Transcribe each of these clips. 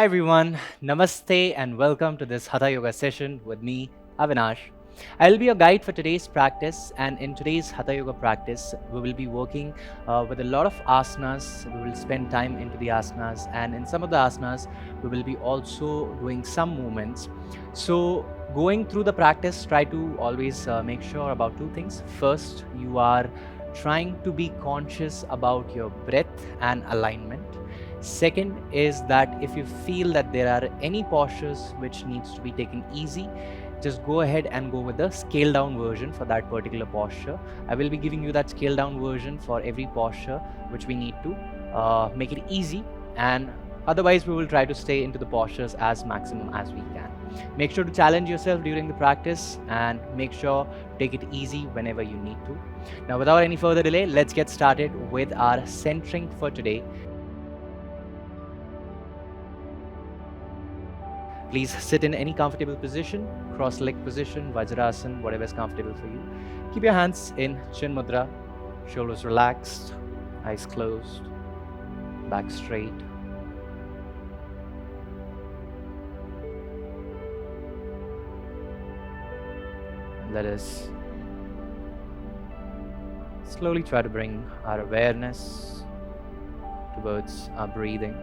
Hi everyone, Namaste and welcome to this Hatha Yoga session with me, Avinash. I'll be your guide for today's practice, and in today's Hatha Yoga practice, we will be working with a lot of asanas. We will spend time into the asanas, and in some of the asanas, we will be also doing some movements. So, going through the practice, try to always make sure about two things. First, you are trying to be conscious about your breath and alignment. Second is that if you feel that there are any postures which needs to be taken easy, just go ahead and go with the scale down version for that particular posture. I will be giving you that scale down version for every posture which we need to make it easy, and otherwise we will try to stay into the postures as maximum as we can. Make sure to challenge yourself during the practice and make sure to take it easy whenever you need to. Now, without any further delay, let's get started with our centering for today. Please sit in any comfortable position, cross-leg position, Vajrasana, whatever is comfortable for you. Keep your hands in Chin Mudra, shoulders relaxed, eyes closed, back straight. Let us slowly try to bring our awareness towards our breathing.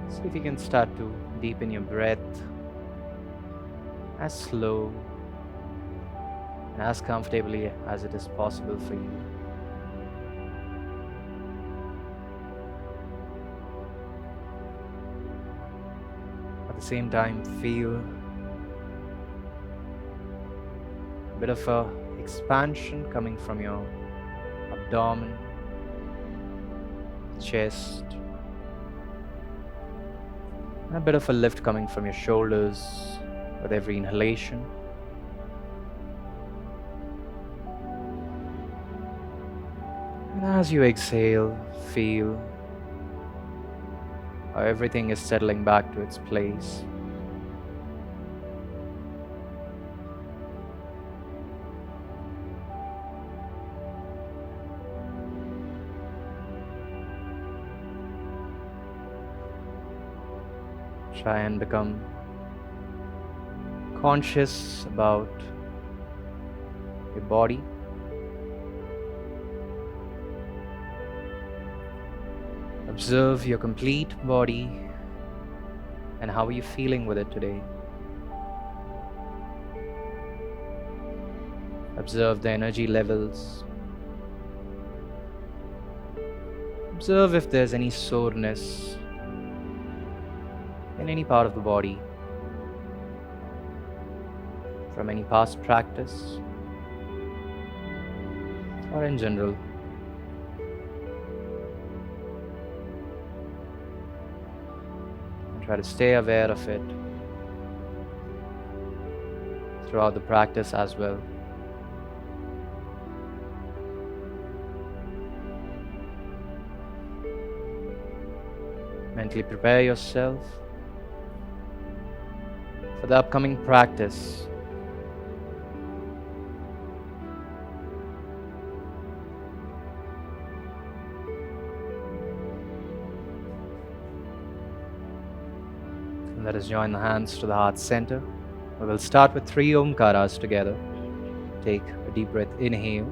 See if you can start to deepen your breath as slow and as comfortably as it is possible for you. At the same time, feel a bit of a expansion coming from your abdomen, chest, and a bit of a lift coming from your shoulders with every inhalation. And as you exhale, feel how everything is settling back to its place. Try and become conscious about your body. Observe your complete body and how are you feeling with it today. Observe the energy levels. Observe if there's any soreness in any part of the body from any past practice or in general. And try to stay aware of it throughout the practice as well. Mentally prepare yourself for the upcoming practice. And let us join the hands to the heart center. We will start with 3 Omkaras together. Take a deep breath, inhale.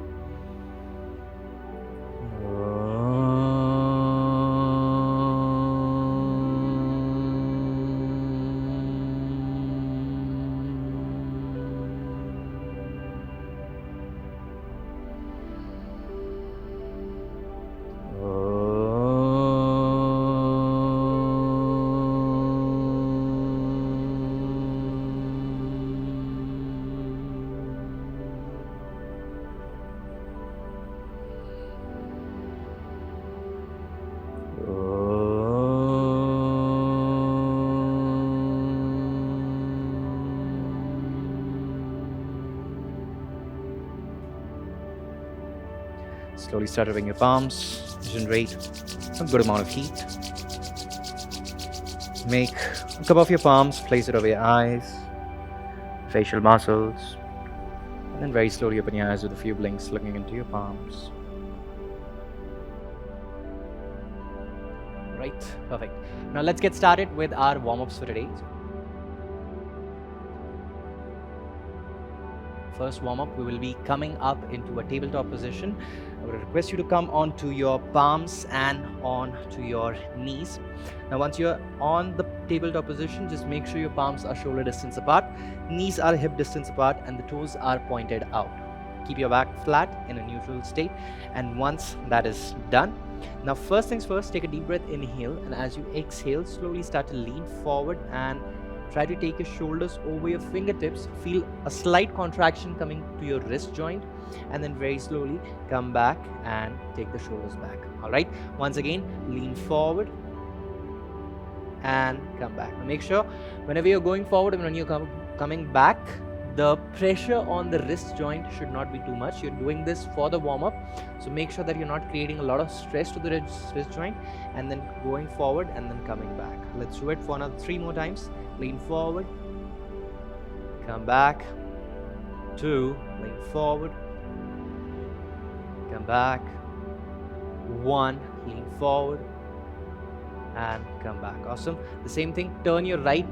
Slowly start rubbing your palms, generate a good amount of heat. Make a cup of your palms, place it over your eyes. facial muscles. And then very slowly open your eyes with a few blinks, looking into your palms. Right, perfect. Now let's get started with our warm-ups for today. First warm-up, we will be coming up into a tabletop position. I would request you to come onto your palms and onto your knees. Now once you're on the tabletop position, just make sure your palms are shoulder distance apart, knees are hip distance apart, and the toes are pointed out. Keep your back flat in a neutral state, and once that is done, now first things first, take a deep breath, inhale, and as you exhale, slowly start to lean forward and try to take your shoulders over your fingertips. Feel a slight contraction coming to your wrist joint, and then very slowly come back and take the shoulders back. All right, once again, lean forward and come back. Now make sure whenever you're going forward and when you're coming back, the pressure on the wrist joint should not be too much. You're doing this for the warm-up, so make sure that you're not creating a lot of stress to the wrist joint, and then going forward and then coming back. Let's do it for another 3 more times. Lean forward, come back, 2, lean forward, come back, 1, lean forward and come back. Awesome. The same thing, turn your right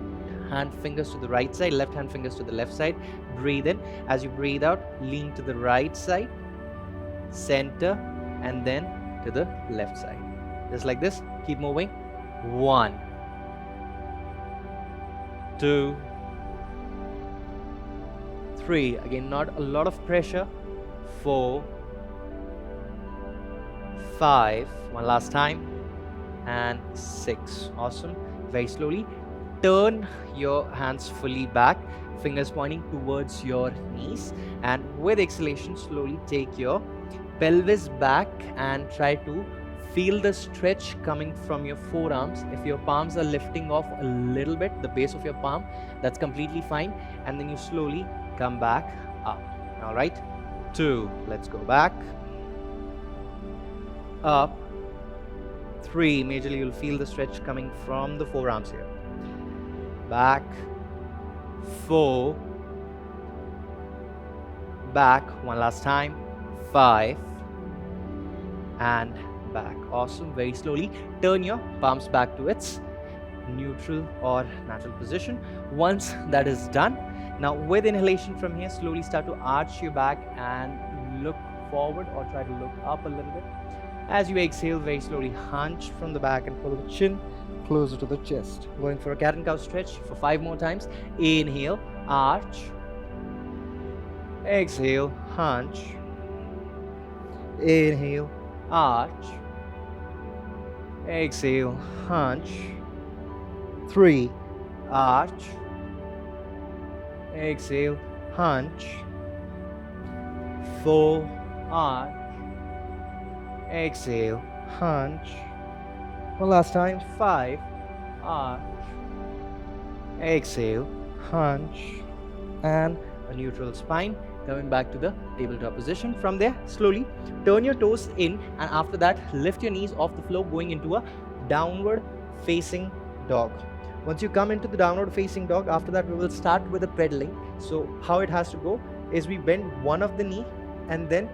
hand fingers to the right side, left hand fingers to the left side. Breathe in. As you breathe out, lean to the right side, center, and then to the left side. Just like this. Keep moving. 1, 2, 3. Again, not a lot of pressure. 4, 5. One last time. And 6. Awesome. Very slowly turn your hands fully back, fingers pointing towards your knees, and with exhalation slowly take your pelvis back and try to feel the stretch coming from your forearms. If your palms are lifting off a little bit, the base of your palm, that's completely fine, and then you slowly come back up. All right, 2, let's go back, up, 3, majorly you'll feel the stretch coming from the forearms here, back, 4, back, one last time, 5, and back. Awesome. Very slowly turn your palms back to its neutral or natural position. Once that is done, now with inhalation from here, slowly start to arch your back and look forward, or try to look up a little bit. As you exhale, very slowly hunch from the back and pull the chin closer to the chest. Going for a cat and cow stretch for 5 more times. Inhale, arch, exhale, hunch, inhale, arch, exhale, hunch, 3, arch, exhale, hunch, 4, arch, exhale, hunch, one last time, 5, arch, exhale, hunch, and a neutral spine. Coming back to the tabletop position. From there, slowly turn your toes in, and after that, lift your knees off the floor, going into a downward facing dog. Once you come into the downward facing dog, after that, we will start with the pedaling. So how it has to go is we bend one of the knee, and then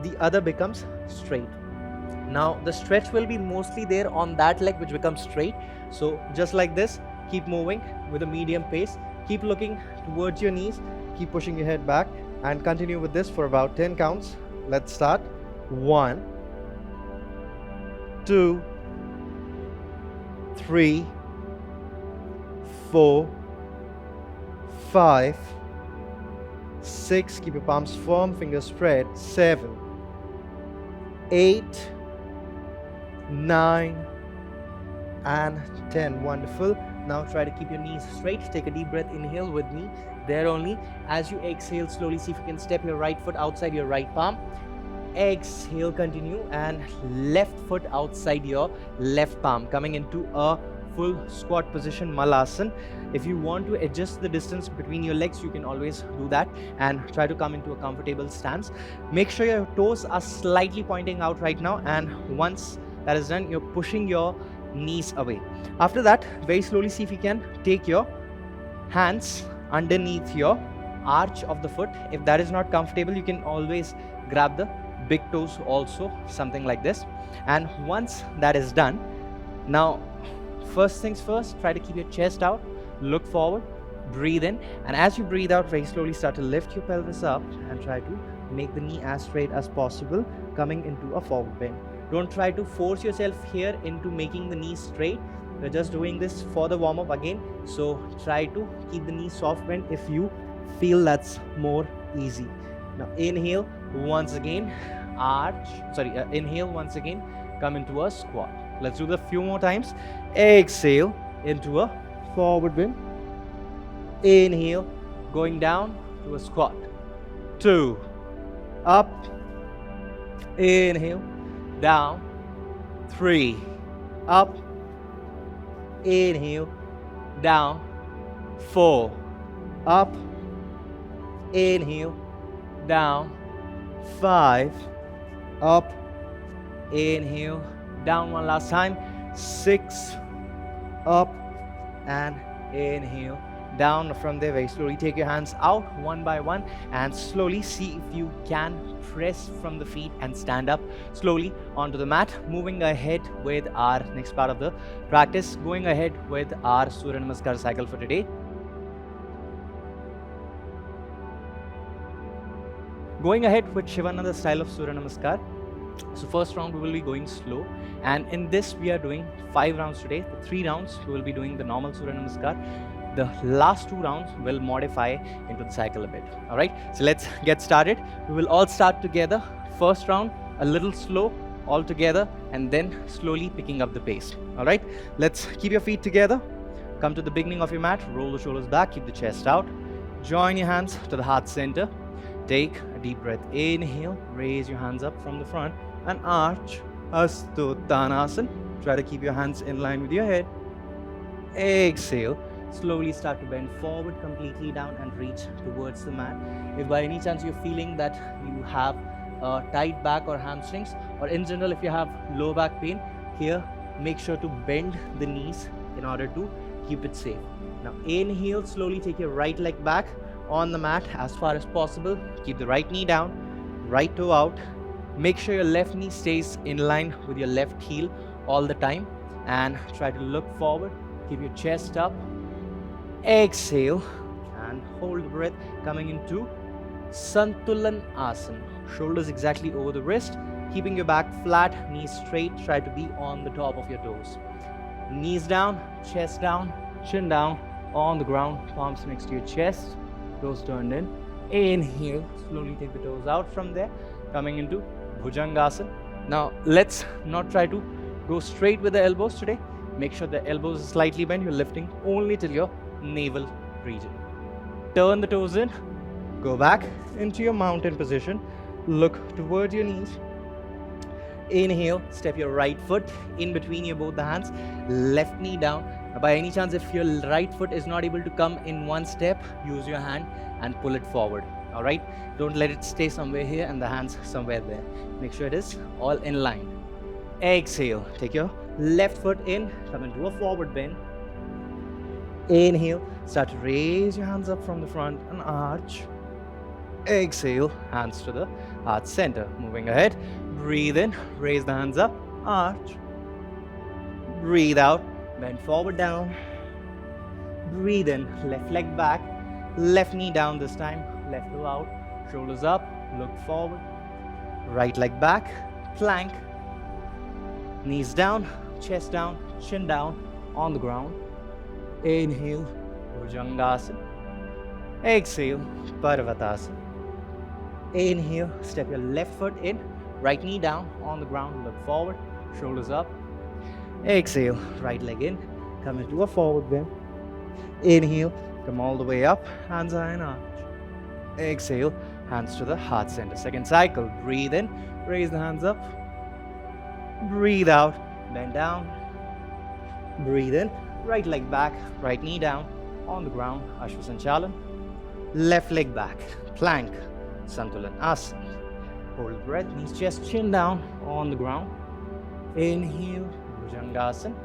the other becomes straight. Now the stretch will be mostly there on that leg which becomes straight. So just like this, keep moving with a medium pace. Keep looking towards your knees. Keep pushing your head back and continue with this for about 10 counts. Let's start. 1, 2, 3, 4, 5, 6. Keep your palms firm, fingers spread. 7, 8, 9, and 10. Wonderful. Now try to keep your knees straight. Take a deep breath. Inhale with me. There only. As you exhale, slowly see if you can step your right foot outside your right palm. Exhale, continue, and left foot outside your left palm, coming into a full squat position, Malasana. If you want to adjust the distance between your legs, you can always do that and try to come into a comfortable stance. Make sure your toes are slightly pointing out right now, and once that is done, you're pushing your knees away. After that, very slowly see if you can take your hands underneath your arch of the foot. If that is not comfortable, you can always grab the big toes also, something like this. And once that is done, now first things first, try to keep your chest out, look forward, breathe in, and as you breathe out, very slowly start to lift your pelvis up and try to make the knee as straight as possible, coming into a forward bend. Don't try to force yourself here into making the knee straight. We're just doing this for the warm-up again, so try to keep the knee soft bent if you feel that's more easy. Now inhale once again, inhale once again, come into a squat. Let's do the few more times. Exhale into a forward bend. Inhale, going down to a squat. 2, up, inhale, down. 3, up, inhale, down. 4, up, inhale, down. 5, up, inhale, down. One last time. 6, up, and inhale, down. From there, very slowly take your hands out one by one and slowly see if you can press from the feet and stand up slowly onto the mat. Moving ahead with our next part of the practice, going ahead with our Surya Namaskar cycle for today. Going ahead with Shivananda style of Surya Namaskar. So first round we will be going slow, and in this we are doing 5 rounds today. The 3 rounds we will be doing the normal Surya Namaskar. The last 2 rounds will modify into the cycle a bit. Alright, so let's get started. We will all start together. First round a little slow all together, and then slowly picking up the pace. Alright, let's keep your feet together. Come to the beginning of your mat, roll the shoulders back, keep the chest out. Join your hands to the heart center. Take a deep breath. Inhale, raise your hands up from the front and arch. Astuttanasana. Try to keep your hands in line with your head. Exhale. Slowly start to bend forward completely down and reach towards the mat. If by any chance you're feeling that you have a tight back or hamstrings, or in general if you have low back pain, here make sure to bend the knees in order to keep it safe. Now inhale, slowly take your right leg back on the mat as far as possible. Keep the right knee down, right toe out. Make sure your left knee stays in line with your left heel all the time, and try to look forward. Keep your chest up. Exhale and hold the breath, coming into Santulan Asana. Shoulders exactly over the wrist, keeping your back flat, knees straight. Try to be on the top of your toes. Knees down, chest down, chin down on the ground, palms next to your chest, toes turned in. Inhale, slowly take the toes out from there, coming into Bhujangasana. Now let's not try to go straight with the elbows today. Make sure the elbows are slightly bent. You're lifting only till your navel region. Turn the toes in, go back into your mountain position, look towards your knees. Inhale, step your right foot in between your both the hands, left knee down. Now, by any chance, if your right foot is not able to come in one step, use your hand and pull it forward. Alright, don't let it stay somewhere here and the hands somewhere there. Make sure it is all in line. Exhale, take your left foot in, come into a forward bend. Inhale, start to raise your hands up from the front and arch. Exhale, hands to the heart center. Moving ahead, breathe in, raise the hands up, arch. Breathe out, bend forward down. Breathe in, left leg back, left knee down this time, left toe out, shoulders up, look forward. Right leg back, plank. Knees down, chest down, chin down on the ground. Inhale, Bhujangasana. Exhale, Parvatasana. Inhale, step your left foot in, right knee down on the ground, look forward, shoulders up. Exhale, right leg in, come into a forward bend. Inhale, come all the way up, hands high and arch. Exhale, hands to the heart center. Second cycle, breathe in, raise the hands up. Breathe out, bend down. Breathe in, right leg back, right knee down on the ground, Ashwasanchalan. Left leg back, plank, Santulan Asana. Hold breath, knees, chest, chin down on the ground. Inhale, Bhujangasana.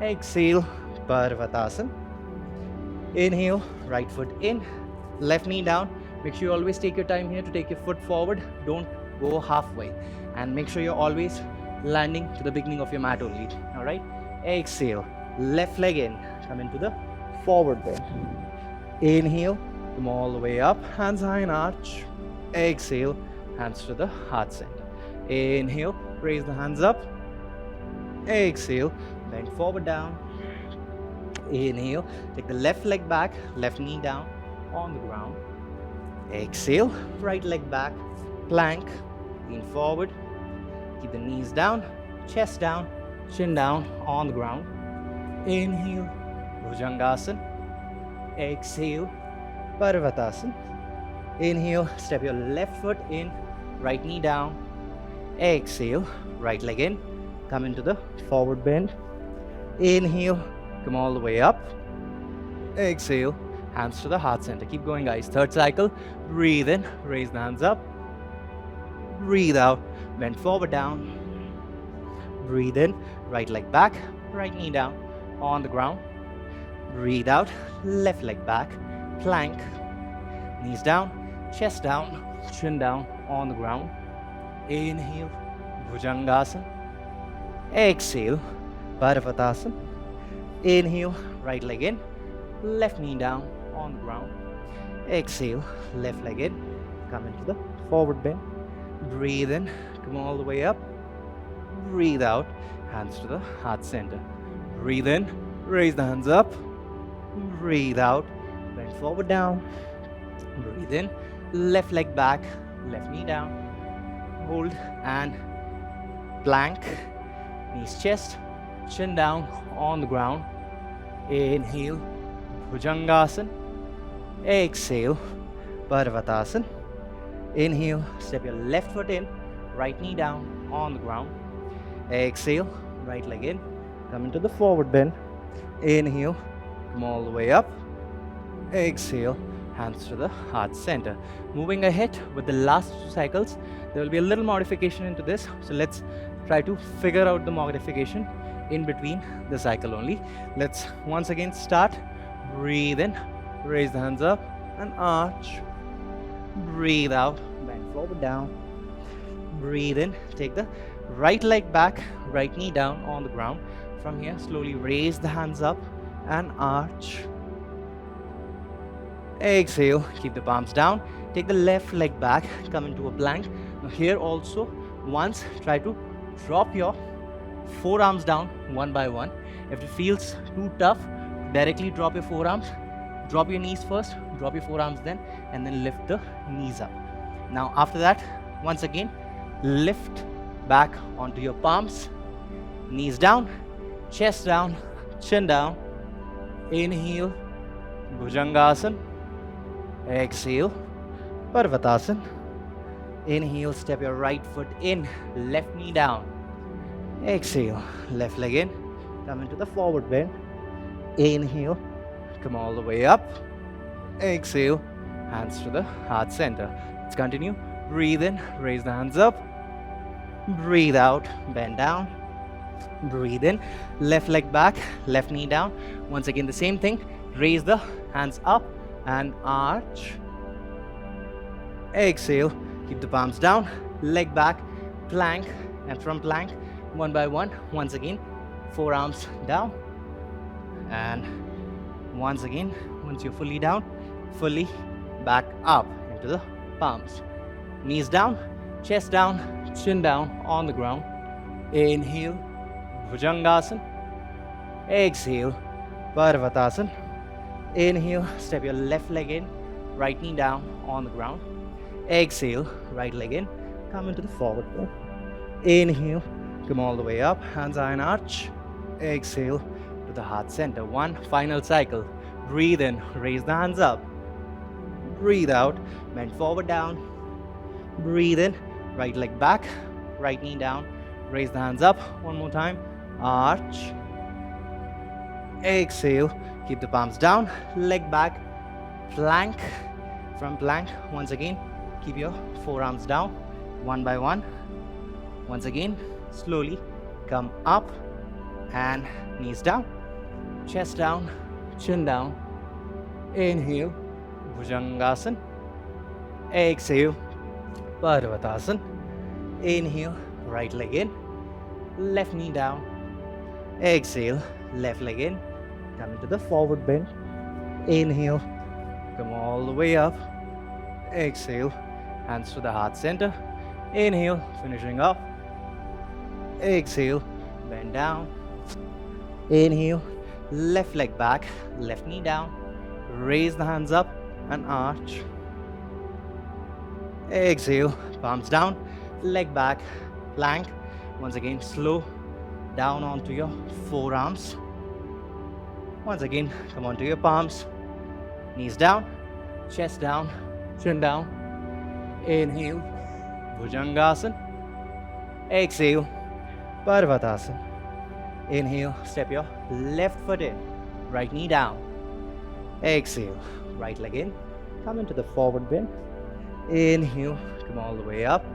Exhale, Parvatasana. Inhale, right foot in, left knee down. Make sure you always take your time here to take your foot forward. Don't go halfway. And make sure you're always landing to the beginning of your mat only. All right? Exhale, left leg in. Come into the forward bend. Inhale, come all the way up, hands high and arch. Exhale, hands to the heart center. Inhale, raise the hands up. Exhale, bend forward down. Inhale, take the left leg back, left knee down on the ground. Exhale, right leg back, plank, lean forward. Keep the knees down, chest down, chin down on the ground. Inhale, Bhujangasana. Exhale, Parvatasana. Inhale, step your left foot in, right knee down. Exhale, right leg in. Come into the forward bend. Inhale, come all the way up. Exhale, hands to the heart center. Keep going, guys. Third cycle. Breathe in, raise the hands up. Breathe out, bend forward down. Breathe in, right leg back, right knee down on the ground. Breathe out, left leg back, plank, knees down, chest down, chin down on the ground. Inhale, Bhujangasana. Exhale, Parvatasana. Inhale, right leg in, left knee down on the ground. Exhale, left leg in, come into the forward bend. Breathe in, come all the way up. Breathe out, hands to the heart center. Breathe in, raise the hands up. Breathe out, bend forward down. Breathe in, left leg back, left knee down. Hold and plank, knees chest, chin down on the ground. Inhale, Bhujangasana. Exhale, Parvatasana. Inhale, step your left foot in, right knee down on the ground. Exhale, right leg in, come into the forward bend. Inhale, come all the way up. Exhale, hands to the heart center. Moving ahead with the last two cycles, there will be a little modification into this. So let's try to figure out the modification in between the cycle only. Let's once again start. Breathe in, raise the hands up and arch. Breathe out, bend forward down. Breathe in, take the right leg back, right knee down on the ground. From here, slowly raise the hands up and arch. Exhale, keep the palms down. Take the left leg back, come into a plank. Now here also, once try to drop your forearms down one by one. If it feels too tough, directly drop your forearms. Drop your knees first, drop your forearms then, and then lift the knees up. Now after that, once again, lift back onto your palms, knees down, chest down, chin down. Inhale, Bhujangasana. Exhale, Parvatasana. Inhale, step your right foot in, left knee down. Exhale, left leg in, come into the forward bend. Inhale, come all the way up. Exhale, hands to the heart center. Let's continue. Breathe in, raise the hands up. Breathe out, bend down. Breathe in, left leg back, left knee down. Once again, the same thing. Raise the hands up and arch. Exhale, keep the palms down, leg back, plank, and from plank, one by one, once again, forearms down. And once again, once you're fully down, fully back up into the palms. Knees down, chest down, chin down on the ground. Inhale, Bhujangasana. Exhale, Parvatasana. Inhale, step your left leg in, right knee down on the ground. Exhale, right leg in, come into the forward fold. Inhale, come all the way up, hands high and arch. Exhale to the heart center. One final cycle. Breathe in, raise the hands up. Breathe out, bend forward down. Breathe in, right leg back, right knee down. Raise the hands up. One more time. Arch. Exhale, keep the palms down, leg back, plank. From plank, once again, keep your forearms down, one by one. Once again, slowly come up and knees down, chest down, chin down. Inhale, Bhujangasana. Exhale, Parvatasana. Inhale, right leg in, left knee down. Exhale, left leg in, come into the forward bend. Inhale, come all the way up. Exhale, hands to the heart center. Inhale, finishing up. Exhale, bend down. Inhale, left leg back, left knee down. Raise the hands up and arch. Exhale, palms down, leg back, plank. Once again, slow down onto your forearms. Once again, come onto your palms. Knees down, chest down, chin down. Inhale, Bhujangasana. Exhale, Parvatasana. Inhale, step your left foot in, right knee down. Exhale, right leg in, come into the forward bend. Inhale, come all the way up.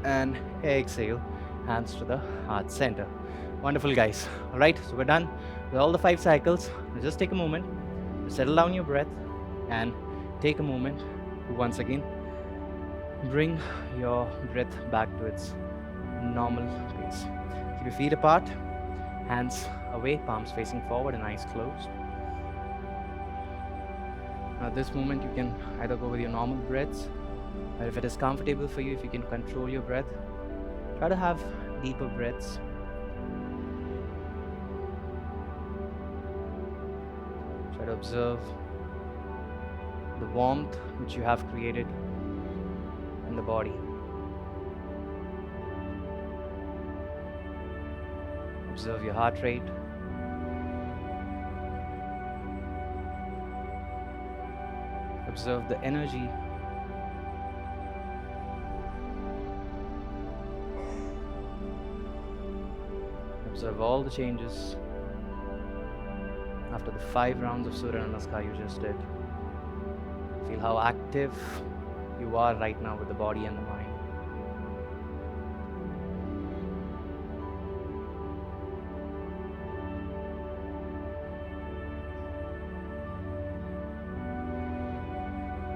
And exhale, hands to the heart center. Wonderful, guys. All right, so we're done with all the 5 cycles. Now just take a moment to settle down your breath and take a moment to once again bring your breath back to its normal pace. Keep your feet apart, hands away, palms facing forward and eyes closed. Now at this moment you can either go with your normal breaths, or if it is comfortable for you, if you can control your breath, try to have deeper breaths. Try to observe the warmth which you have created in the body. Observe your heart rate. Observe the energy. Observe all the changes after the 5 rounds of Surya Namaskar you just did. Feel how active you are right now with the body and the mind.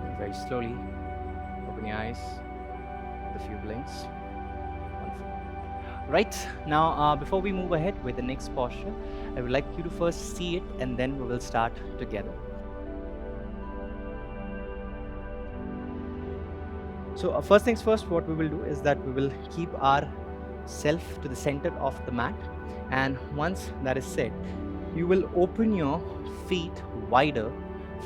And very slowly, open your eyes with a few blinks. Wonderful. Right, now before we move ahead with the next posture, I would like you to first see it and then we will start together. So first things first, what we will do is that we will keep our self to the center of the mat, and once that is set, you will open your feet wider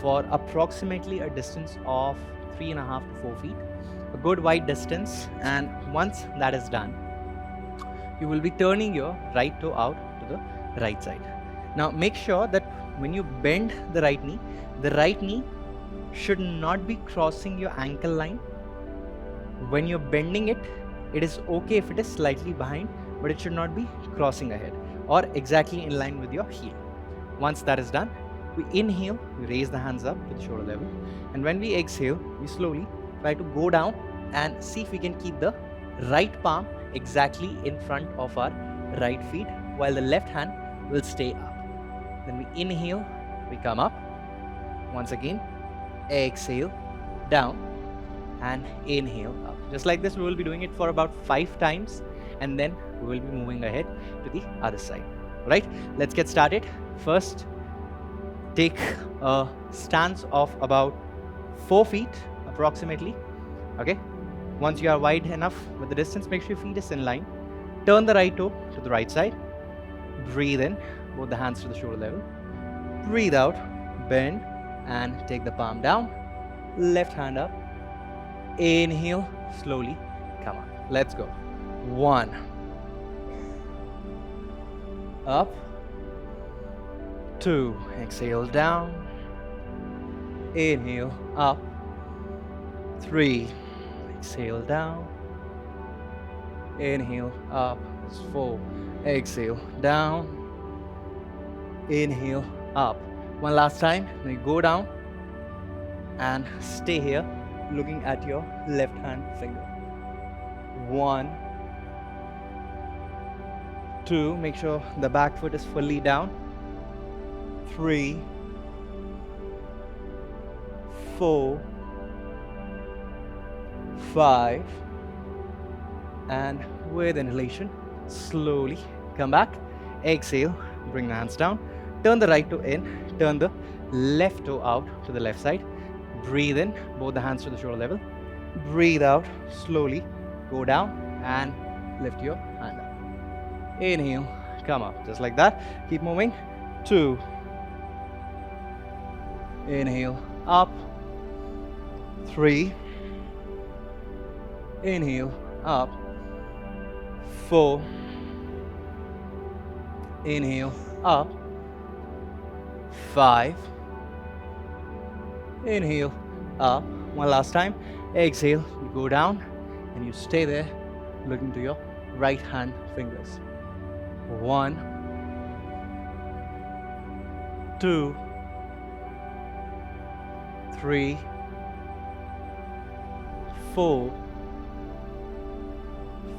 for approximately a distance of 3.5 to 4 feet, a good wide distance. And once that is done, you will be turning your right toe out to the right side. Now make sure that when you bend the right knee should not be crossing your ankle line. When you're bending it, it is okay if it is slightly behind, but it should not be crossing ahead or exactly in line with your heel. Once that is done, we inhale, we raise the hands up to the shoulder level, and when we exhale, we slowly try to go down and see if we can keep the right palm exactly in front of our right feet while the left hand will stay up. Then we inhale, we come up. Once again, exhale, down, and inhale up. Just like this, we will be doing it for about 5 times, and then we will be moving ahead to the other side. Right? Let's get started. First, take a stance of about 4 feet approximately. Okay? Once you are wide enough with the distance, make sure your feet is in line. Turn the right toe to the right side. Breathe in, both the hands to the shoulder level. Breathe out, bend, and take the palm down. Left hand up. Inhale, slowly come up. Let's go. 1. Up. 2. Exhale down. Inhale up. 3. Exhale down. Inhale up. 4. Exhale down. Inhale up. One last time. Now you go down and stay here, looking at your left hand finger. 1, 2, make sure the back foot is fully down. 3, 4, 5, and with inhalation, slowly come back. Exhale, bring the hands down. Turn the right toe in, turn the left toe out to the left side. Breathe in, both the hands to the shoulder level. Breathe out, slowly go down and lift your hand up. Inhale, come up, just like that. Keep moving. 2. Inhale, up. 3. Inhale, up. 4. Inhale, up. 5. Inhale, up. One last time. Exhale, you go down and you stay there looking to your right hand fingers. 1, 2, 3, 4,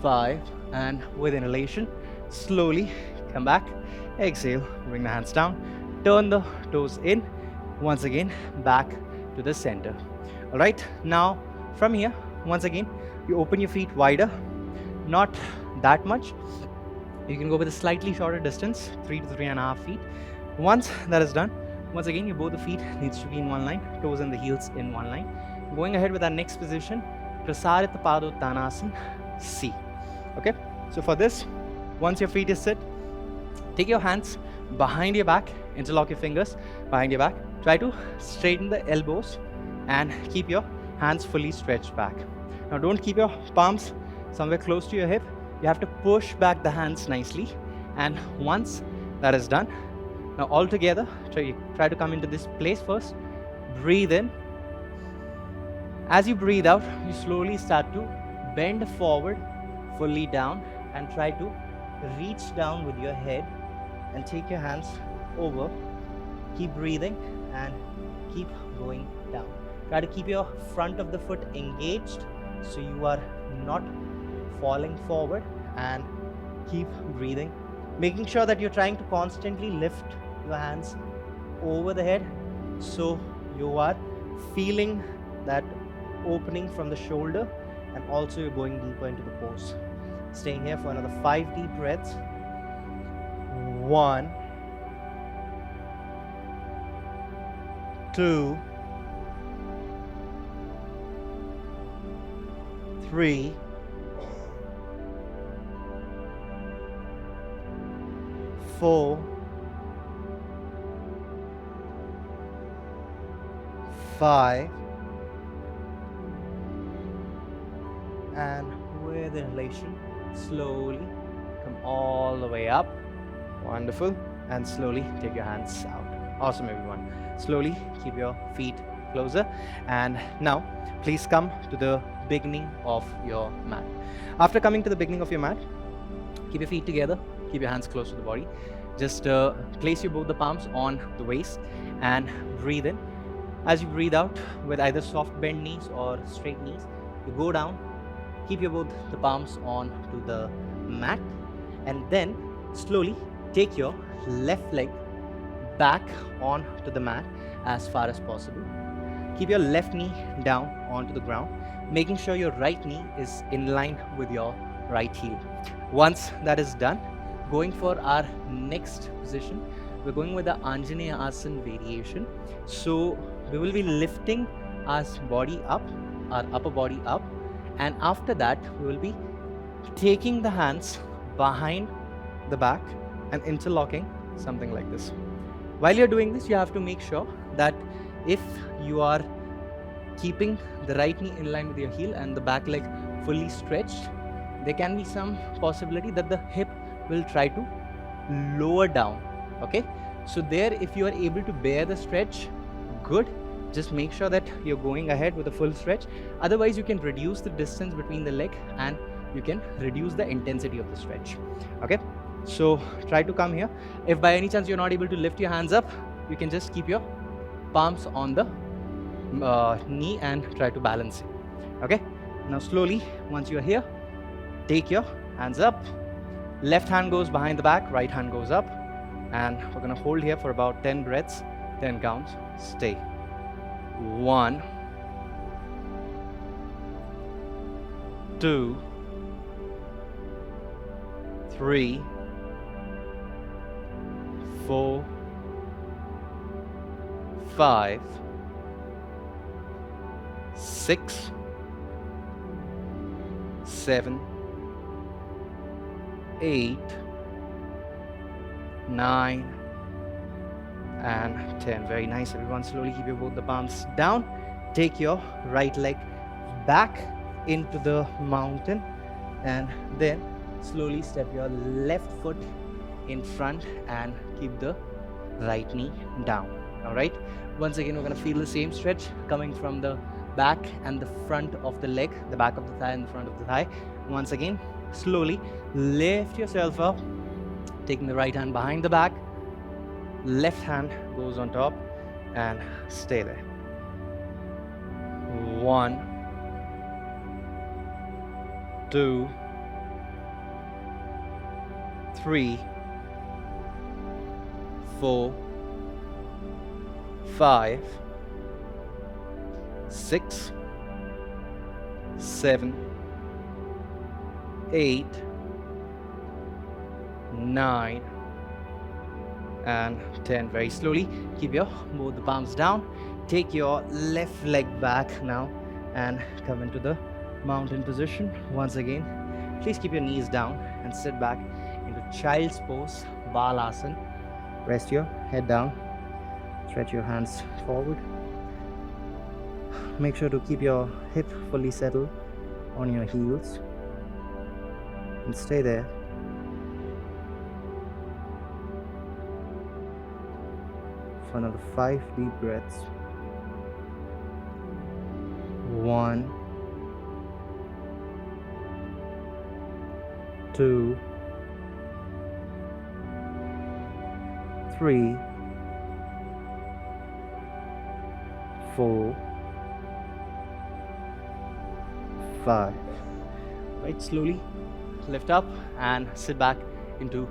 5, and with inhalation, slowly come back. Exhale, bring the hands down, turn the toes in, once again back to the center. All right, now from here, once again, you open your feet wider, not that much. You can go with a slightly shorter distance, 3 to 3.5 feet. Once that is done, once again, your both the feet needs to be in one line, toes and the heels in one line. Going ahead with our next position, Prasarita Padottanasana C. Okay, so for this, once your feet is set, take your hands behind your back, interlock your fingers behind your back. Try to straighten the elbows and keep your hands fully stretched back. Now don't keep your palms somewhere close to your hip. You have to push back the hands nicely, and once that is done, now all together, try to come into this place first. Breathe in. As you breathe out, you slowly start to bend forward, fully down, and try to reach down with your head and take your hands over. Keep breathing and keep going down. Try to keep your front of the foot engaged so you are not falling forward, and keep breathing, making sure that you're trying to constantly lift your hands over the head so you are feeling that opening from the shoulder, and also you're going deeper into the pose. Staying here for another 5 deep breaths. 1, 2, 3, 4, 5, and with inhalation, slowly come all the way up. Wonderful. And slowly take your hands out. Awesome, everyone. Slowly keep your feet closer, and now please come to the beginning of your mat. After coming to the beginning of your mat, keep your feet together, keep your hands close to the body. Just place both the palms on the waist and breathe in. As you breathe out with either soft bent knees or straight knees, you go down, keep both the palms on to the mat, and then slowly take your left leg back on to the mat as far as possible. Keep your left knee down onto the ground, making sure your right knee is in line with your right heel. Once that is done, going for our next position, we're going with the Anjaneya Asana variation. So we will be lifting our body up, our upper body up, and after that we will be taking the hands behind the back and interlocking something like this. While you're doing this, you have to make sure that if you are keeping the right knee in line with your heel and the back leg fully stretched, there can be some possibility that the hip will try to lower down. Okay, so there, if you are able to bear the stretch, good. Just make sure that you're going ahead with a full stretch. Otherwise, you can reduce the distance between the leg and you can reduce the intensity of the stretch. Okay, so try to come here. If by any chance you're not able to lift your hands up, you can just keep your palms on the knee and try to balance it. Okay, now slowly, once you're here, take your hands up. Left hand goes behind the back, right hand goes up, and we're going to hold here for about 10 breaths, 10 counts. Stay. 1, 2, 3, 4, 5, 6, 7, 8, 9, and 10. Very nice, everyone. Slowly keep your both the palms down. Take your right leg back into the mountain, and then slowly step your left foot in front and keep the right knee down. All right, once again we're going to feel the same stretch coming from the back and the front of the leg, the back of the thigh and the front of the thigh. Once again, slowly lift yourself up, taking the right hand behind the back, left hand goes on top, and stay there. 1, 2, 3, 4, 5, 6, 7, 8, 9, and 10. Very slowly keep your both the palms down. Take your left leg back now and come into the mountain position. Once again, please keep your knees down and sit back into child's pose, Balasana. Rest your head down, stretch your hands forward. Make sure to keep your hip fully settled on your heels and stay there. For another 5 deep breaths. 1, 2, 3, 4, 5. Right, slowly lift up and sit back into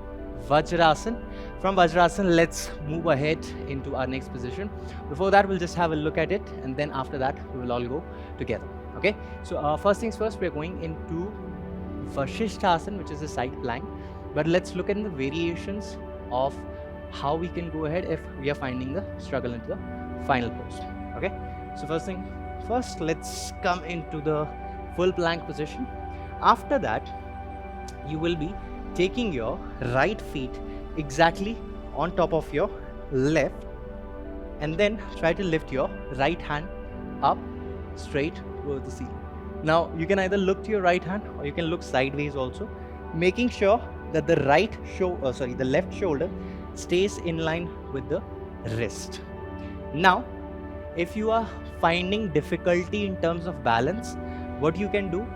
Vajrasana. From Vajrasana, let's move ahead into our next position. Before that, we'll just have a look at it, and then after that, we will all go together. Okay? So first things first, we're going into Vasishthasana, which is a side plank. But let's look at the variations of how we can go ahead if we are finding the struggle into the final pose. Okay? So first thing first, let's come into the full plank position. After that, you will be taking your right feet exactly on top of your left, and then try to lift your right hand up straight towards the ceiling. Now you can either look to your right hand or you can look sideways also, making sure that the the left shoulder stays in line with the wrist. Now, if you are finding difficulty in terms of balance, what you can do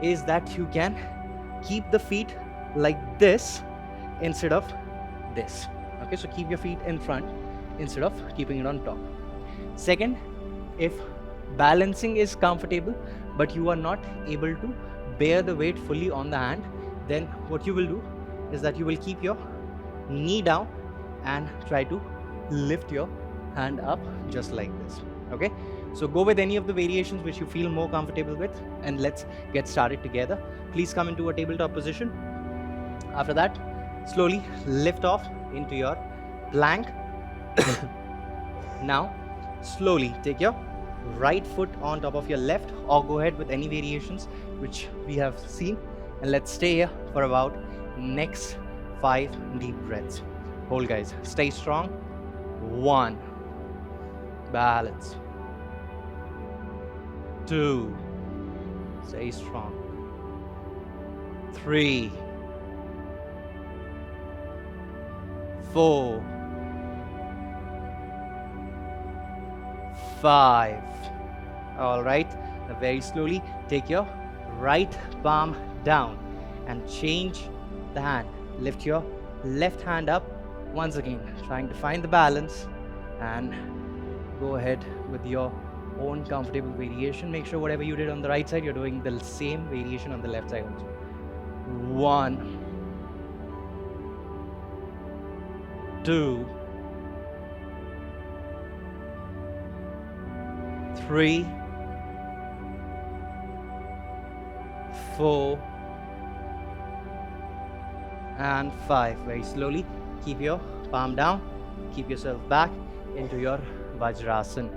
is that you can keep the feet like this instead of this. Okay, so keep your feet in front instead of keeping it on top. Second, if balancing is comfortable but you are not able to bear the weight fully on the hand, then what you will do is that you will keep your knee down and try to lift your hand up just like this. Okay, so go with any of the variations which you feel more comfortable with, and let's get started together. Please come into a tabletop position. After that, slowly lift off into your plank. Now, slowly take your right foot on top of your left, or go ahead with any variations which we have seen, and let's stay here for about next 5 deep breaths. Hold, guys, stay strong. 1, balance. 2, stay strong. 3, 4, 5. All right, now very slowly take your right palm down and change the hand. Lift your left hand up. Once again, trying to find the balance, and go ahead with your own comfortable variation. Make sure whatever you did on the right side, you're doing the same variation on the left side also. 1, 2, 3, 4, and 5. Very slowly, keep your palm down, keep yourself back into your Vajrasana.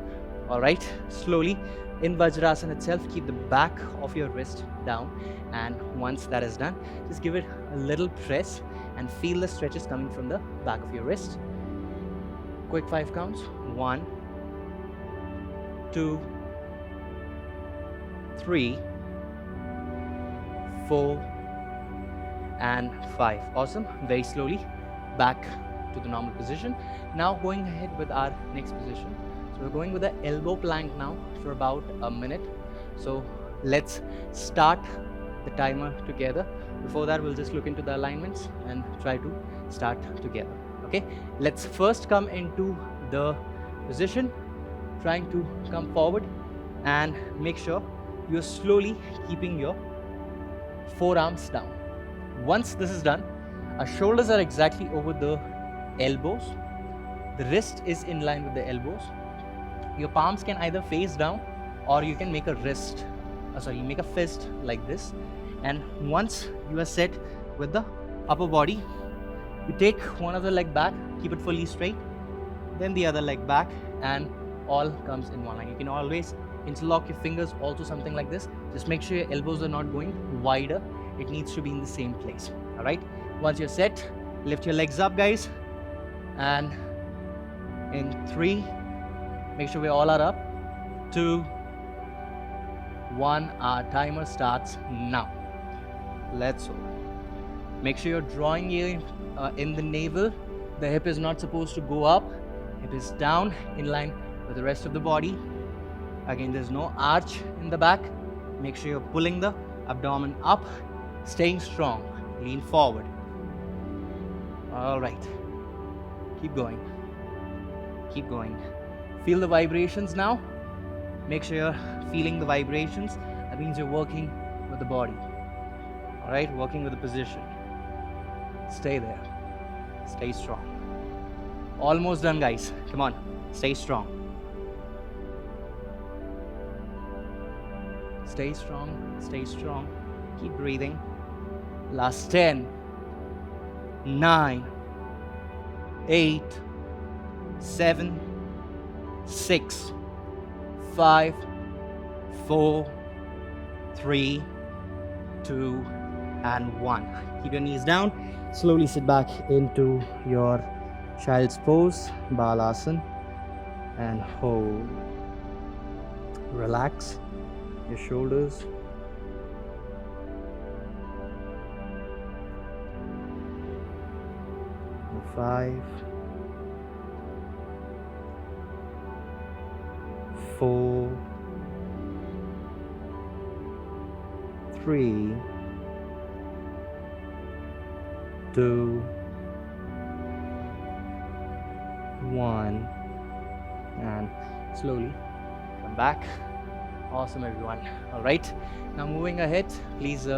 Alright, slowly in Vajrasana itself, keep the back of your wrist down, and once that is done, just give it a little press and feel the stretches coming from the back of your wrist. Quick 5 counts. 1, 2, 3, 4, and 5. Awesome. Very slowly back to the normal position. Now going ahead with our next position. So we're going with the elbow plank now for about a minute. So let's start the timer together. Before that, we'll just look into the alignments and try to start together. Okay, let's first come into the position, trying to come forward, and make sure you're slowly keeping your forearms down. Once this is done, our shoulders are exactly over the elbows. The wrist is in line with the elbows. Your palms can either face down, or you can make a make a fist like this. And once you are set with the upper body, you take one of the leg back, keep it fully straight, then the other leg back, and all comes in one line. You can always interlock your fingers, also something like this. Just make sure your elbows are not going wider. It needs to be in the same place. All right. Once you're set, lift your legs up, guys. And in 3, make sure we all are up. 2, 1. Our timer starts now. Let's go. Make sure you're drawing in the navel. The hip is not supposed to go up. Hip is down in line with the rest of the body. Again, there's no arch in the back. Make sure you're pulling the abdomen up, staying strong. Lean forward. All right. Keep going. Keep going. Feel the vibrations now. Make sure you're feeling the vibrations. That means you're working with the body. All right, working with the position. Stay there. Stay strong. Almost done, guys. Come on. Stay strong. Stay strong. Stay strong. Keep breathing. Last 10, 9, 8, 7, 6, 5, 4, 3, 2, and 1. Keep your knees down. Slowly sit back into your child's pose, Balasana, and hold. Relax your shoulders. And 5, 4, 3, 2, 1, and slowly come back. Awesome, everyone. All right, now moving ahead, please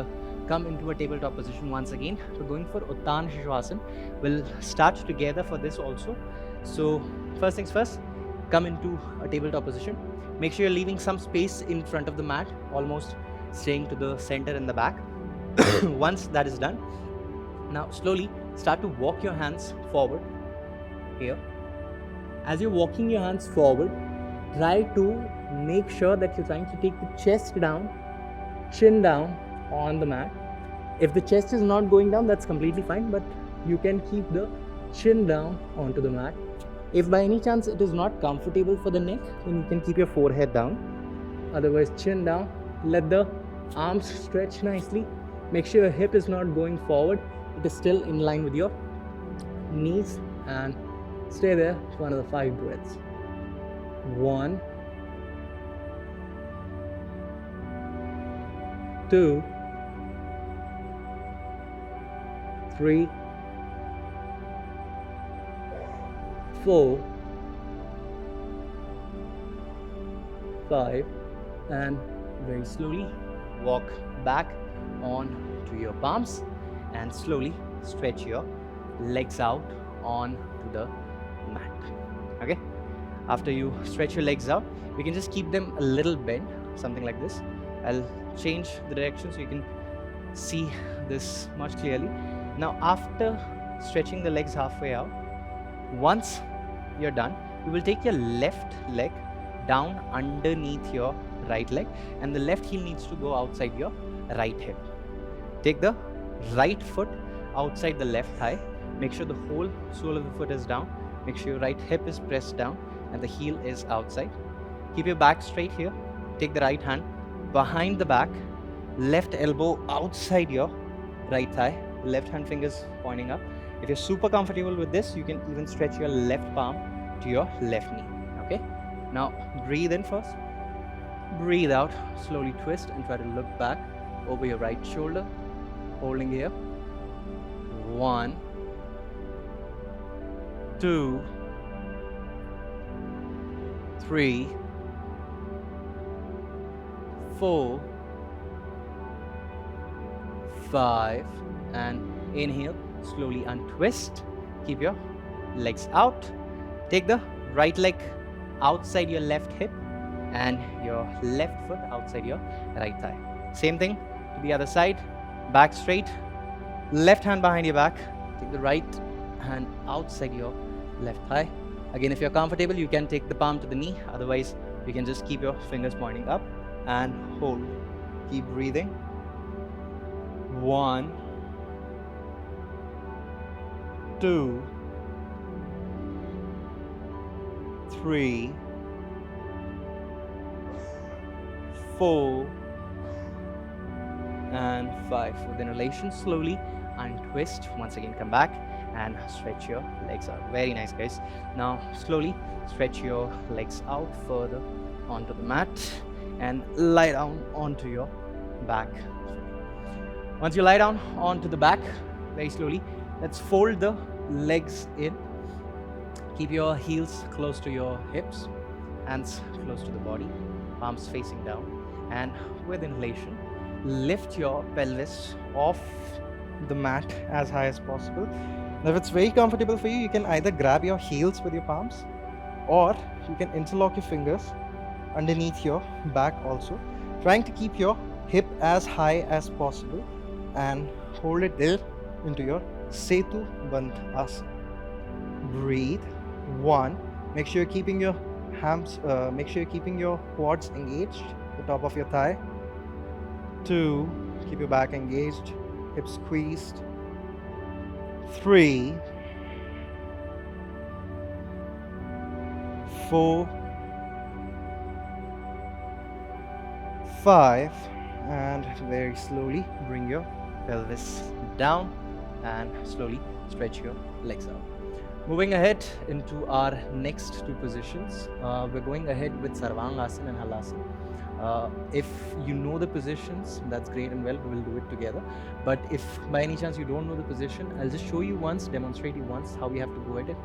come into a tabletop position once again. We're going for Uttan Shishvasana. We'll start together for this also. So first things first, come into a tabletop position. Make sure you're leaving some space in front of the mat, almost staying to the center and the back. Once that is done, now slowly start to walk your hands forward here. As you're walking your hands forward, try to make sure that you're trying to take the chest down, chin down on the mat. If the chest is not going down, that's completely fine, but you can keep the chin down onto the mat. If by any chance it is not comfortable for the neck, then you can keep your forehead down. Otherwise, chin down. Let the arms stretch nicely. Make sure your hip is not going forward. It is still in line with your knees, and stay there for another 5 breaths. 1, 2, 3, 4, 5, and very slowly walk back on to your palms and slowly stretch your legs out on to the mat. Okay, After you stretch your legs out, you can just keep them a little bent, something like this. I'll change the direction so you can see this much clearly. Now, after stretching the legs halfway out, once you're done, you will take your left leg down underneath your right leg, and the left heel needs to go outside your right hip. Take the right foot outside the left thigh. Make sure the whole sole of the foot is down. Make sure your right hip is pressed down and the heel is outside. Keep your back straight here. Take the right hand behind the back, left elbow outside your right thigh, left hand fingers pointing up. If you're super comfortable with this, you can even stretch your left palm to your left knee. Okay? Now breathe in first. Breathe out. Slowly twist and try to look back over your right shoulder. Holding here. 1, 2, 3, 4, 5, and inhale. Slowly untwist. Keep your legs out. Take the right leg outside your left hip and your left foot outside your right thigh. Same thing to the other side. Back straight. Left hand behind your back. Take the right hand outside your left thigh. Again, if you're comfortable, you can take the palm to the knee. Otherwise, you can just keep your fingers pointing up and hold. Keep breathing. 1, 2, 3, 4, and 5. With inhalation, slowly untwist. Once again, come back and stretch your legs out. Very nice, guys. Now, slowly stretch your legs out further onto the mat and lie down onto your back. Once you lie down onto the back, very slowly, let's fold the legs in. Keep your heels close to your hips, hands close to the body, palms facing down, and with inhalation, lift your pelvis off the mat as high as possible. Now, if it's very comfortable for you, you can either grab your heels with your palms, or you can interlock your fingers underneath your back also, trying to keep your hip as high as possible and hold it there into your Setu Bandhasana. Breathe. 1. Make sure you're keeping your quads engaged, the top of your thigh. 2. Keep your back engaged, hips squeezed. 3, 4, 5, and very slowly bring your pelvis down and slowly stretch your legs out. Moving ahead into our next two positions, we're going ahead with Sarvangasana and Halasana. If you know the positions, that's great and well, we will do it together. But if by any chance you don't know the position, I'll just show you once, demonstrate you once how we have to go at it,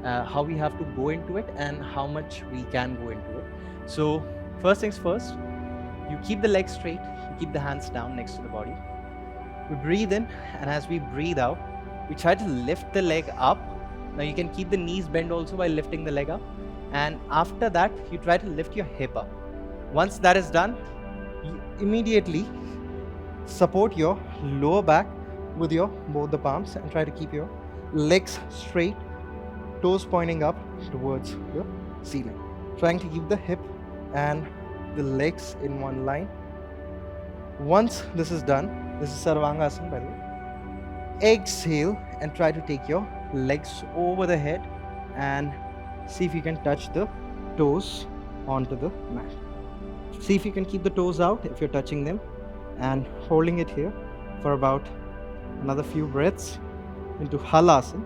how we have to go into it, and how much we can go into it. So first things first, you keep the legs straight, you keep the hands down next to the body. We breathe in, and as we breathe out, we try to lift the leg up. Now you can keep the knees bent also while lifting the leg up, and after that you try to lift your hip up. Once that is done, you immediately support your lower back with your both the palms and try to keep your legs straight, toes pointing up towards the ceiling. Trying to keep the hip and the legs in one line. Once this is done, this is Sarvangasana by the way. Exhale and try to take your legs over the head and see if you can touch the toes onto the mat. See if you can keep the toes out if you're touching them, and holding it here for about another few breaths into Halasana.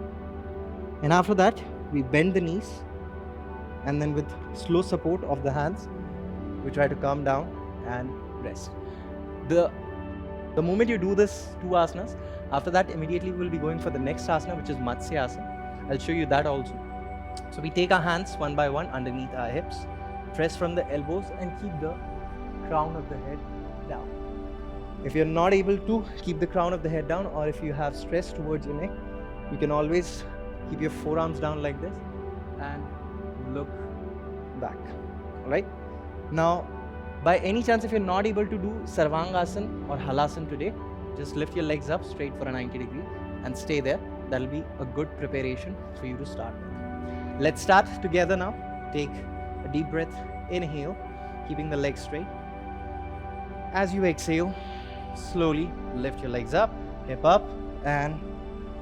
And after that, we bend the knees, and then with slow support of the hands, we try to calm down and rest. The moment you do this two asanas, after that immediately we'll be going for the next asana, which is Matsya Asana. I'll show you that also. So we take our hands one by one underneath our hips, press from the elbows and keep the crown of the head down. If you're not able to keep the crown of the head down, or if you have stress towards your neck, you can always keep your forearms down like this and look back. All right. Now, by any chance, if you're not able to do Sarvangasana or Halasana today, just lift your legs up straight for a 90 degree and stay there. That'll be a good preparation for you to start with. Let's start together now. Take a deep breath. Inhale, keeping the legs straight. As you exhale, slowly lift your legs up, hip up, and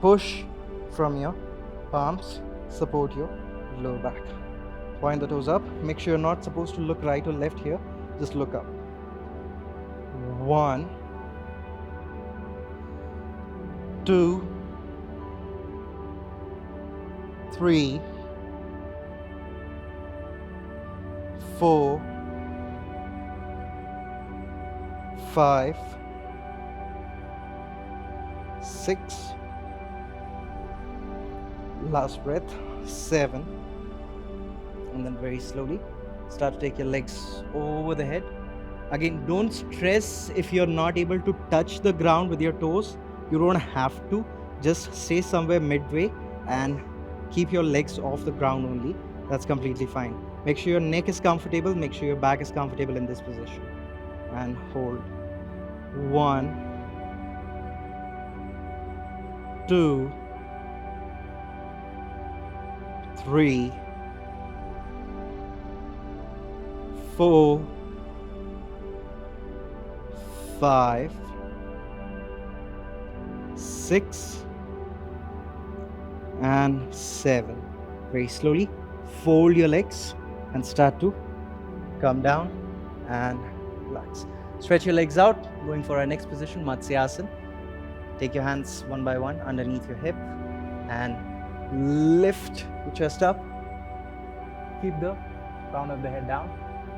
push from your palms. Support your lower back. Point the toes up. Make sure you're not supposed to look right or left here. Just look up. 1, 2, 3, 4, 5, 6. Last breath. 7. And then very slowly start to take your legs over the head. Again, don't stress if you're not able to touch the ground with your toes. You don't have to. Just stay somewhere midway and keep your legs off the ground only. That's completely fine. Make sure your neck is comfortable. Make sure your back is comfortable in this position. And hold. 1, 2, 3, 4, 5, 6, and 7. Very slowly fold your legs and start to come down and relax. Stretch your legs out, going for our next position, Matsyasana. Take your hands one by one underneath your hip and lift your chest up. Keep the crown of the head down.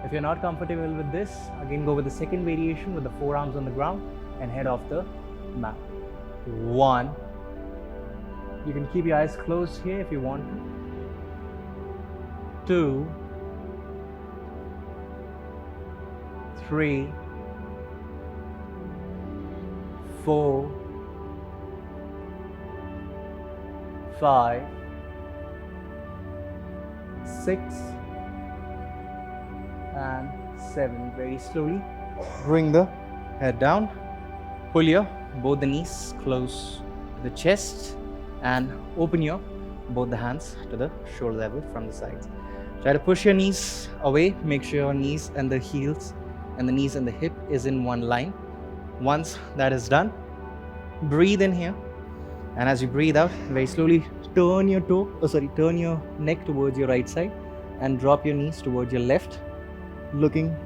If you're not comfortable with this, again go with the second variation with the forearms on the ground and head off the mat. 1. You can keep your eyes closed here if you want to. 2, 3, 4, 5, 6, and 7. Very slowly bring the head down. Pull your both the knees close to the chest and open your both the hands to the shoulder level from the sides. Try to push your knees away. Make sure your knees and the heels and the knees and the hip is in one line. Once that is done, breathe in here, and as you breathe out, very slowly turn your neck towards your right side and drop your knees towards your left, looking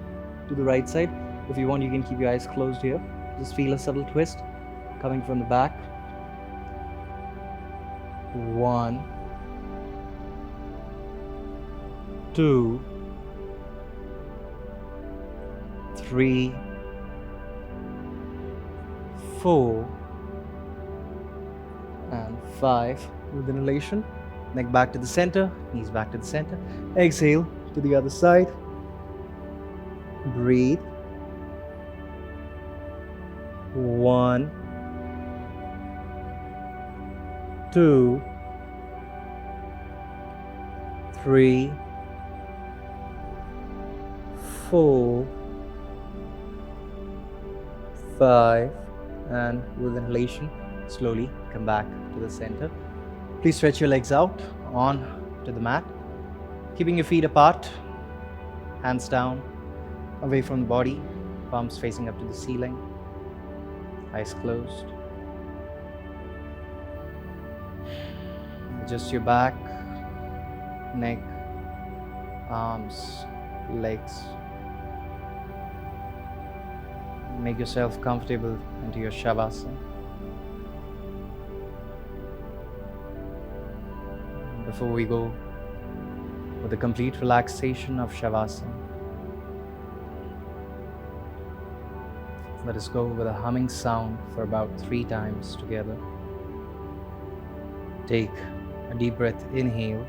to the right side. If you want, you can keep your eyes closed here. Just feel a subtle twist coming from the back. 1, 2, 3, 4, and 5. With inhalation, neck back to the center, knees back to the center. Exhale to the other side. Breathe. 1, 2, 3, 4, 5, and with inhalation, slowly come back to the center. Please stretch your legs out on to the mat, keeping your feet apart, hands down, away from the body, palms facing up to the ceiling, eyes closed. Adjust your back, neck, arms, legs. Make yourself comfortable into your Shavasana. Before we go with the complete relaxation of Shavasana, let us go with a humming sound for about 3 times together. Take a deep breath, inhale.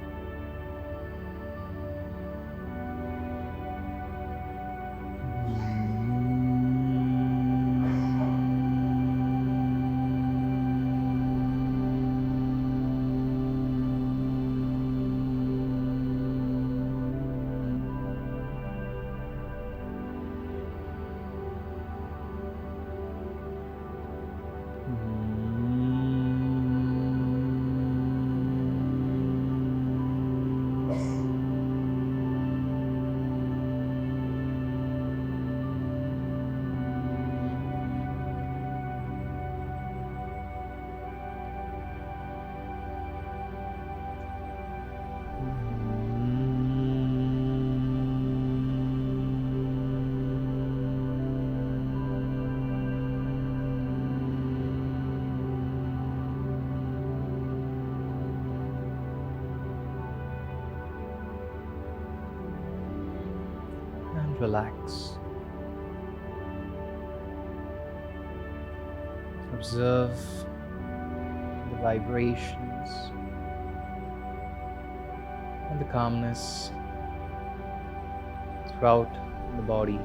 And relax. Observe the vibrations and the calmness throughout the body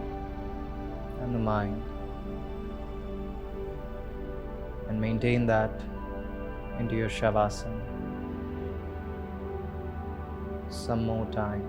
and the mind, and maintain that into your Shavasana some more time.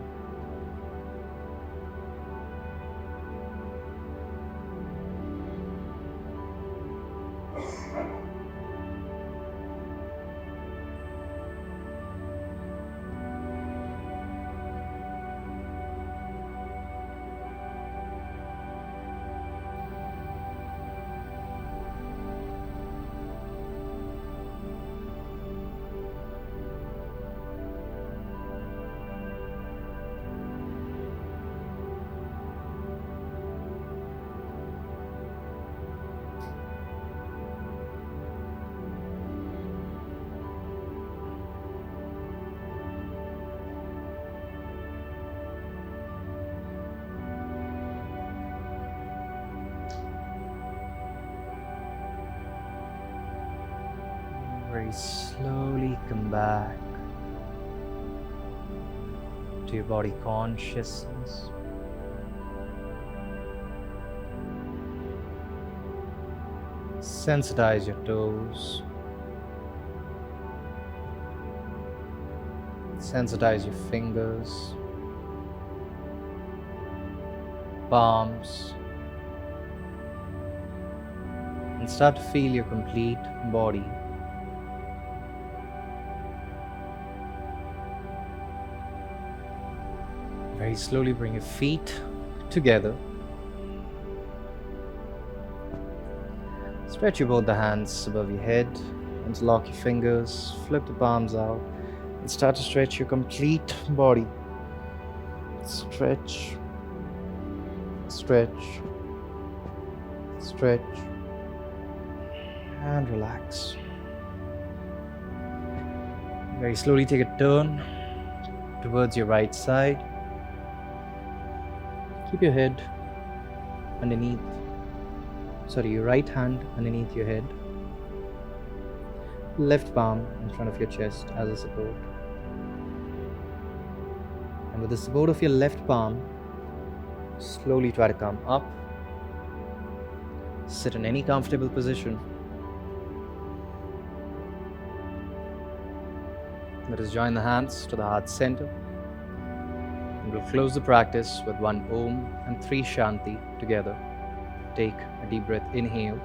Very slowly come back to your body consciousness. Sensitize your toes. Sensitize your fingers, palms, and start to feel your complete body. Very slowly bring your feet together. Stretch both the hands above your head, interlock your fingers, flip the palms out, and start to stretch your complete body. Stretch, stretch, stretch, and relax. Very slowly take a turn towards your right side. Keep your head underneath, your right hand underneath your head. Left palm in front of your chest as a support. And with the support of your left palm, slowly try to come up. Sit in any comfortable position. Let us join the hands to the heart center. And we'll close the practice with 1 Om and 3 Shanti together. Take a deep breath, inhale.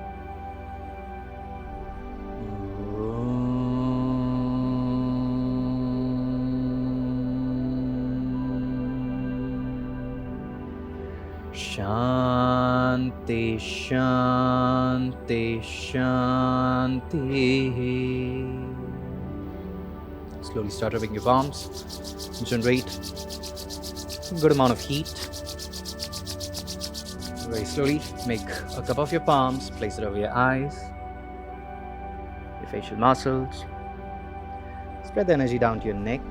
Shanti, Shanti, Shanti. Slowly start rubbing your palms. Generate a good amount of heat. Very slowly make a cup of your palms, place it over your eyes, your facial muscles. Spread the energy down to your neck,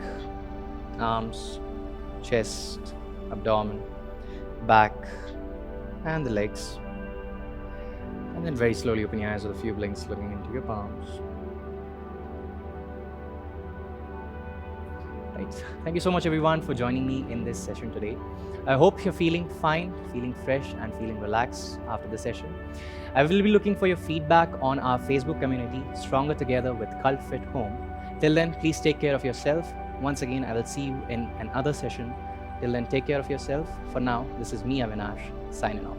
arms, chest, abdomen, back, and the legs. And then very slowly open your eyes with a few blinks looking into your palms. Right. Thank you so much everyone for joining me in this session today. I hope you're feeling fine, feeling fresh, and feeling relaxed after the session. I will be looking for your feedback on our Facebook community, Stronger Together with Cultfit Home. Till then, please take care of yourself. Once again, I will see you in another session. Till then, take care of yourself. For now, this is me, Avinash, signing off.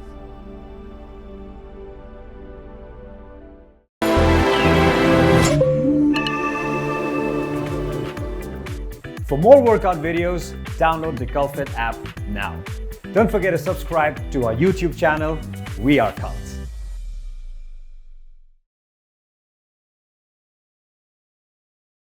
For more workout videos, download the cultfit app now. Don't forget to subscribe to our YouTube channel. We are Cult.